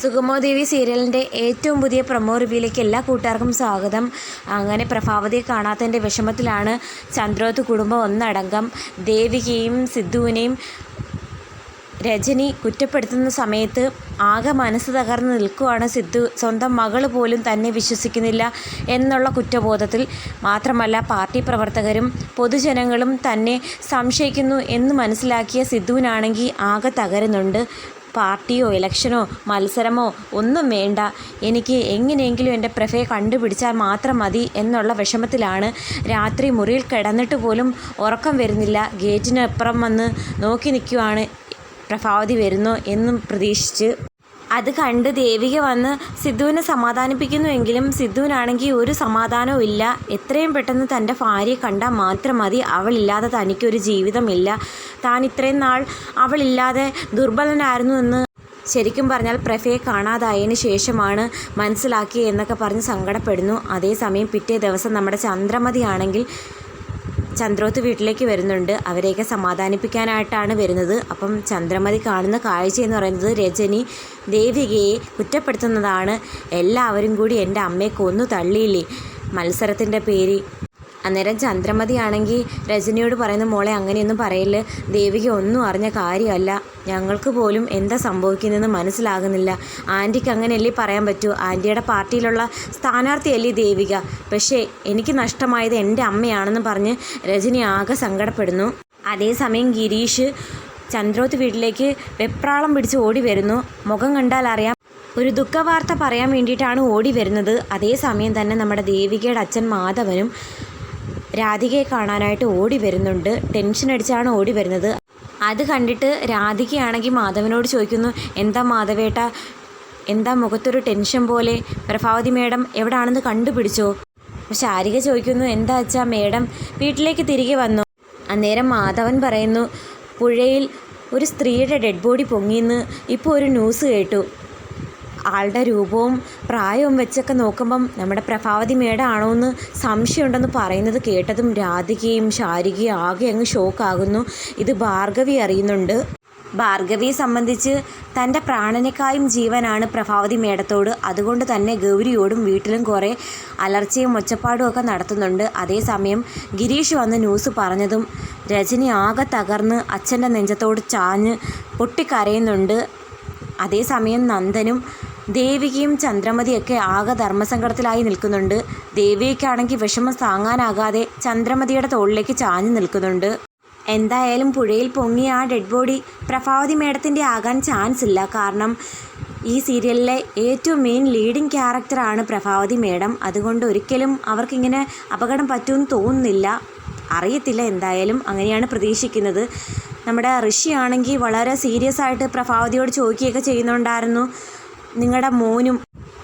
സുഗമോ ദേവി സീരിയലിൻ്റെ ഏറ്റവും പുതിയ പ്രൊമോ റിവ്യൂയിലേക്ക് എല്ലാ കൂട്ടുകാർക്കും സ്വാഗതം. അങ്ങനെ പ്രഭാവതിയെ കാണാത്തതിൻ്റെ വിഷമത്തിലാണ് ചന്ദ്രോത്ത് കുടുംബം ഒന്നടങ്കം. ദേവികയും സിദ്ധുവിനെയും രജനി കുറ്റപ്പെടുത്തുന്ന സമയത്ത് ആകെ മനസ്സ് തകർന്ന് നിൽക്കുകയാണ് സിദ്ധു. സ്വന്തം മകൾ പോലും തന്നെ വിശ്വസിക്കുന്നില്ല എന്നുള്ള കുറ്റബോധത്തിൽ. മാത്രമല്ല പാർട്ടി പ്രവർത്തകരും പൊതുജനങ്ങളും തന്നെ സംശയിക്കുന്നു എന്ന് മനസ്സിലാക്കിയ സിദ്ധുവിനാണെങ്കിൽ ആകെ തകരുന്നുണ്ട്. പാർട്ടിയോ ഇലക്ഷനോ മത്സരമോ ഒന്നും വേണ്ട, എനിക്ക് എങ്ങനെയെങ്കിലും എൻ്റെ പ്രഭയെ കണ്ടുപിടിച്ചാൽ മാത്രം മതി എന്നുള്ള വിഷമത്തിലാണ്. രാത്രി മുറിയിൽ കിടന്നിട്ട് പോലും ഉറക്കം വരുന്നില്ല. ഗേറ്റിനപ്പുറം വന്ന് നോക്കി നിൽക്കുവാണ് പ്രഭാവതി വരുന്നോ എന്നും പ്രതീക്ഷിച്ച്. അത് കണ്ട് ദേവിക വന്ന് സിദ്ധുവിനെ സമാധാനിപ്പിക്കുന്നുവെങ്കിലും സിദ്ധുവിനാണെങ്കിൽ ഒരു സമാധാനവും ഇല്ല. എത്രയും പെട്ടെന്ന് തൻ്റെ ഭാര്യയെ കണ്ടാൽ മാത്രം മതി, അവളില്ലാതെ തനിക്കൊരു ജീവിതമില്ല. താൻ ഇത്രയും നാൾ അവളില്ലാതെ ദുർബലനായിരുന്നു എന്ന് ശരിക്കും പറഞ്ഞാൽ പ്രഭയെ കാണാതായതിന് ശേഷമാണ് മനസ്സിലാക്കിയത് എന്നൊക്കെ പറഞ്ഞ് സങ്കടപ്പെടുന്നു. അതേസമയം പിറ്റേ ദിവസം നമ്മുടെ ചന്ദ്രമതി ആണെങ്കിൽ ചന്ദ്രോത്ത് വീട്ടിലേക്ക് വരുന്നുണ്ട്. അവരെയൊക്കെ സമാധാനിപ്പിക്കാനായിട്ടാണ് വരുന്നത്. അപ്പം ചന്ദ്രമതി കാണുന്ന കാഴ്ച എന്ന് പറയുന്നത് രജനി ദേവികയെ കുറ്റപ്പെടുത്തുന്നതാണ്. എല്ലാവരും കൂടി എൻ്റെ അമ്മയെ കൊന്നു തള്ളിയില്ലേ മത്സരത്തിൻ്റെ പേര്. അന്നേരം ചന്ദ്രമതി ആണെങ്കിൽ രജനിയോട് പറയുന്ന, മോളെ അങ്ങനെയൊന്നും പറയില്ല, ദേവിക ഒന്നും അറിഞ്ഞ കാര്യമല്ല, ഞങ്ങൾക്ക് പോലും എന്താ സംഭവിക്കുന്നതെന്ന് മനസ്സിലാകുന്നില്ല. ആൻറ്റിക്ക് അങ്ങനെയല്ലേ പറയാൻ പറ്റൂ, ആൻറ്റിയുടെ പാർട്ടിയിലുള്ള സ്ഥാനാർത്ഥിയല്ലേ ദേവിക, പക്ഷേ എനിക്ക് നഷ്ടമായത് എൻ്റെ അമ്മയാണെന്ന് പറഞ്ഞ് രജനി ആകെ സങ്കടപ്പെടുന്നു. അതേസമയം ഗിരീഷ് ചന്ദ്രോത്ത് വീട്ടിലേക്ക് വെപ്രാളം പിടിച്ച് ഓടി വരുന്നു. മുഖം കണ്ടാൽ അറിയാം ഒരു ദുഃഖവാർത്ത പറയാൻ വേണ്ടിയിട്ടാണ് ഓടി വരുന്നത്. അതേസമയം തന്നെ നമ്മുടെ ദേവികയുടെ അച്ഛൻ മാധവനും രാധികയെ കാണാനായിട്ട് ഓടി വരുന്നുണ്ട്. ടെൻഷൻ അടിച്ചാണ് ഓടി വരുന്നത്. അത് കണ്ടിട്ട് രാധികയാണെങ്കിൽ മാധവനോട് ചോദിക്കുന്നു, എന്താ മാധവേട്ട, എന്താ മുഖത്തൊരു ടെൻഷൻ പോലെ, പ്രഭാവതി മേഡം എവിടാണെന്ന് കണ്ടുപിടിച്ചോ? ശാരിക ചോദിക്കുന്നു, എന്താ വെച്ചാൽ മേഡം വീട്ടിലേക്ക് തിരികെ വന്നോ? അന്നേരം മാധവൻ പറയുന്നു, പുഴയിൽ ഒരു സ്ത്രീയുടെ ഡെഡ് ബോഡി പൊങ്ങിയെന്ന് ഇപ്പോൾ ഒരു ന്യൂസ് കേട്ടു. ആളുടെ രൂപവും പ്രായവും വെച്ചൊക്കെ നോക്കുമ്പം നമ്മുടെ പ്രഭാവതി മേഡം ആണോ എന്ന് സംശയമുണ്ടെന്ന് പറയുന്നത് കേട്ടതും രാധികയും ശാരികയും ആകെ അങ്ങ് ഷോക്കാകുന്നു. ഇത് ഭാർഗവി അറിയുന്നുണ്ട്. ഭാർഗവിയെ സംബന്ധിച്ച് തൻ്റെ പ്രാണനേക്കായും ജീവനാണ് പ്രഭാവതി മേഡത്തോട്. അതുകൊണ്ട് തന്നെ ഗൗരിയോടും വീട്ടിലും കുറേ അലർച്ചയും ഒച്ചപ്പാടും ഒക്കെ നടത്തുന്നുണ്ട്. അതേസമയം ഗിരീഷ് വന്ന് ന്യൂസ് പറഞ്ഞതും രജനി ആകെ തകർന്ന് അച്ഛൻ്റെ നെഞ്ചത്തോട് ചാഞ്ഞ് പൊട്ടിക്കരയുന്നുണ്ട്. അതേസമയം നന്ദനും ദേവികയും ചന്ദ്രമതിയൊക്കെ ആകെ ധർമ്മസങ്കടത്തിലായി നിൽക്കുന്നുണ്ട്. ദേവികയ്ക്കാണെങ്കിൽ വിഷമം താങ്ങാനാകാതെ ചന്ദ്രമതിയുടെ തോളിലേക്ക് ചാഞ്ഞു നിൽക്കുന്നുണ്ട്. എന്തായാലും പുഴയിൽ പൊങ്ങിയ ആ ഡെഡ് ബോഡി പ്രഭാവതി മേഡത്തിൻ്റെ ആകാൻ ചാൻസ് ഇല്ല. കാരണം ഈ സീരിയലിലെ ഏറ്റവും മെയിൻ ലീഡിങ് ക്യാരക്ടറാണ് പ്രഭാവതി മേഡം. അതുകൊണ്ട് ഒരിക്കലും അവർക്കിങ്ങനെ അപകടം പറ്റുമെന്ന് തോന്നുന്നില്ല. അറിയത്തില്ല, എന്തായാലും അങ്ങനെയാണ് പ്രതീക്ഷിക്കുന്നത്. നമ്മുടെ ഋഷി ആണെങ്കിൽ വളരെ സീരിയസ് ആയിട്ട് പ്രഭാവതിയോട് ചോദിക്കുകയൊക്കെ ചെയ്യുന്നുണ്ടായിരുന്നു, നിങ്ങളുടെ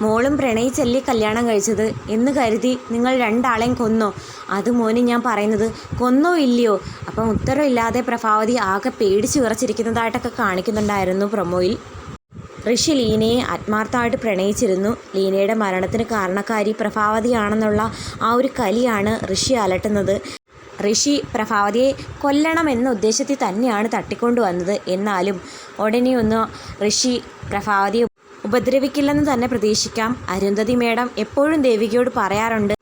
മോളും പ്രണയിച്ചല്ലേ കല്യാണം കഴിച്ചത് എന്ന് കരുതി നിങ്ങൾ രണ്ടാളെയും കൊന്നോ? അത് മോന് ഞാൻ പറയുന്നത്, കൊന്നോ ഇല്ലയോ? അപ്പം ഉത്തരവില്ലാതെ പ്രഭാവതി ആകെ പേടിച്ച് വിറച്ചിരിക്കുന്നതായിട്ടൊക്കെ കാണിക്കുന്നുണ്ടായിരുന്നു പ്രൊമോയിൽ. ഋഷി ലീനയെ ആത്മാർത്ഥമായിട്ട് പ്രണയിച്ചിരുന്നു. ലീനയുടെ മരണത്തിന് കാരണക്കാരി പ്രഭാവതിയാണെന്നുള്ള ആ ഒരു കലിയാണ് ഋഷി അലട്ടുന്നത്. ഋഷി പ്രഭാവതിയെ കൊല്ലണമെന്ന ഉദ്ദേശത്തിൽ തന്നെയാണ് തട്ടിക്കൊണ്ടുവന്നത്. എന്നാലും ഉടനെയൊന്നും ഋഷി പ്രഭാവതിയെ ഉപദ്രവിക്കില്ലെന്ന് തന്നെ പ്രതീക്ഷിക്കാം. അരുന്ധതി മേഡം എപ്പോഴും ദേവികയോട് പറയാറുണ്ട്,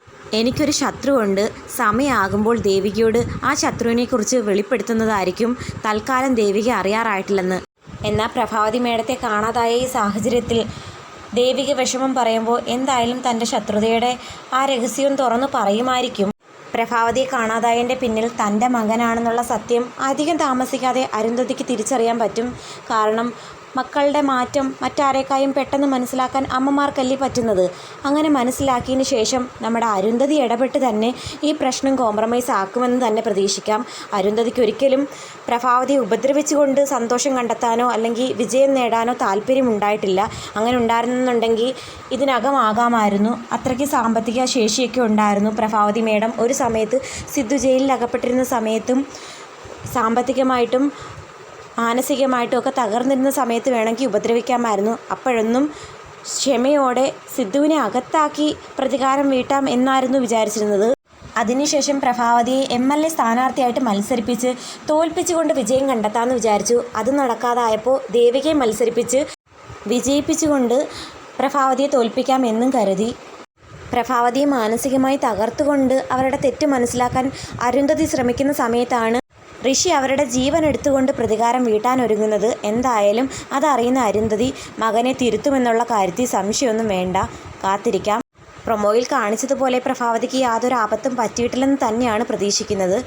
എനിക്കൊരു ശത്രുവുണ്ട്, സമയമാകുമ്പോൾ ദേവികയോട് ആ ശത്രുവിനെക്കുറിച്ച് വെളിപ്പെടുത്തുന്നതായിരിക്കും. തൽക്കാലം ദേവിക അറിയാറായിട്ടില്ലെന്ന്. എന്നാൽ പ്രഭാവതി മേഡത്തെ കാണാതായ ഈ സാഹചര്യത്തിൽ ദേവിക വിഷമം പറയുമ്പോൾ എന്തായാലും തൻ്റെ ശത്രുതയുടെ ആ രഹസ്യവും തുറന്നു പറയുമായിരിക്കും. പ്രഭാവതിയെ കാണാതായതിൻ്റെ പിന്നിൽ തൻ്റെ മകനാണെന്നുള്ള സത്യം അധികം താമസിക്കാതെ അരുന്ധതിക്ക് തിരിച്ചറിയാൻ പറ്റും. കാരണം മക്കളുടെ മാറ്റം മറ്റാരേക്കായും പെട്ടെന്ന് മനസ്സിലാക്കാൻ അമ്മമാർക്കല്ലേ പറ്റുന്നത്. അങ്ങനെ മനസ്സിലാക്കിയതിന് ശേഷം നമ്മുടെ അരുന്ധതി ഇടപെട്ട് തന്നെ ഈ പ്രശ്നം കോംപ്രമൈസ് ആക്കുമെന്ന് തന്നെ പ്രതീക്ഷിക്കാം. അരുന്ധതിക്ക് ഒരിക്കലും പ്രഭാവതിയെ ഉപദ്രവിച്ചുകൊണ്ട് സന്തോഷം കണ്ടെത്താനോ അല്ലെങ്കിൽ വിജയം നേടാനോ താല്പര്യമുണ്ടായിട്ടില്ല. അങ്ങനെ ഉണ്ടായിരുന്നെന്നുണ്ടെങ്കിൽ ഇതിനകമാകാമായിരുന്നു. അത്രയ്ക്ക് സാമ്പത്തിക ശേഷിയൊക്കെ ഉണ്ടായിരുന്നു പ്രഭാവതി മേഡം. ഒരു സമയത്ത് സിദ്ധു ജയിലിൽ അകപ്പെട്ടിരുന്ന സമയത്തും സാമ്പത്തികമായിട്ടും മാനസികമായിട്ടും ഒക്കെ തകർന്നിരുന്ന സമയത്ത് വേണമെങ്കിൽ ഉപദ്രവിക്കാമായിരുന്നു. അപ്പോഴൊന്നും ക്ഷമയോടെ സിദ്ധുവിനെ അകത്താക്കി പ്രതികാരം വീട്ടാം എന്നായിരുന്നു വിചാരിച്ചിരുന്നത്. അതിനുശേഷം പ്രഭാവതിയെ MLA സ്ഥാനാർത്ഥിയായിട്ട് മത്സരിപ്പിച്ച് തോൽപ്പിച്ചുകൊണ്ട് വിജയം കണ്ടെത്താമെന്ന് വിചാരിച്ചു. അത് നടക്കാതായപ്പോൾ ദേവികയെ മത്സരിപ്പിച്ച് വിജയിപ്പിച്ചുകൊണ്ട് പ്രഭാവതിയെ തോൽപ്പിക്കാമെന്നും കരുതി. പ്രഭാവതിയെ മാനസികമായി തകർത്തുകൊണ്ട് അവരുടെ തെറ്റ് മനസ്സിലാക്കാൻ അരുന്ധതി ശ്രമിക്കുന്ന സമയത്താണ് ഋഷി അവരുടെ ജീവൻ എടുത്തുകൊണ്ട് പ്രതികാരം വീട്ടാനൊരുങ്ങുന്നത്. എന്തായാലും അതറിയുന്ന അരുന്ധതി മകനെ തിരുത്തുമെന്നുള്ള കാര്യത്തിൽ സംശയമൊന്നും വേണ്ട, കാത്തിരിക്കാം. പ്രൊമോയിൽ കാണിച്ചതുപോലെ പ്രഭാവതിക്ക് യാതൊരു ആപത്തും പറ്റിയിട്ടില്ലെന്ന് തന്നെയാണ് പ്രതീക്ഷിക്കുന്നത്.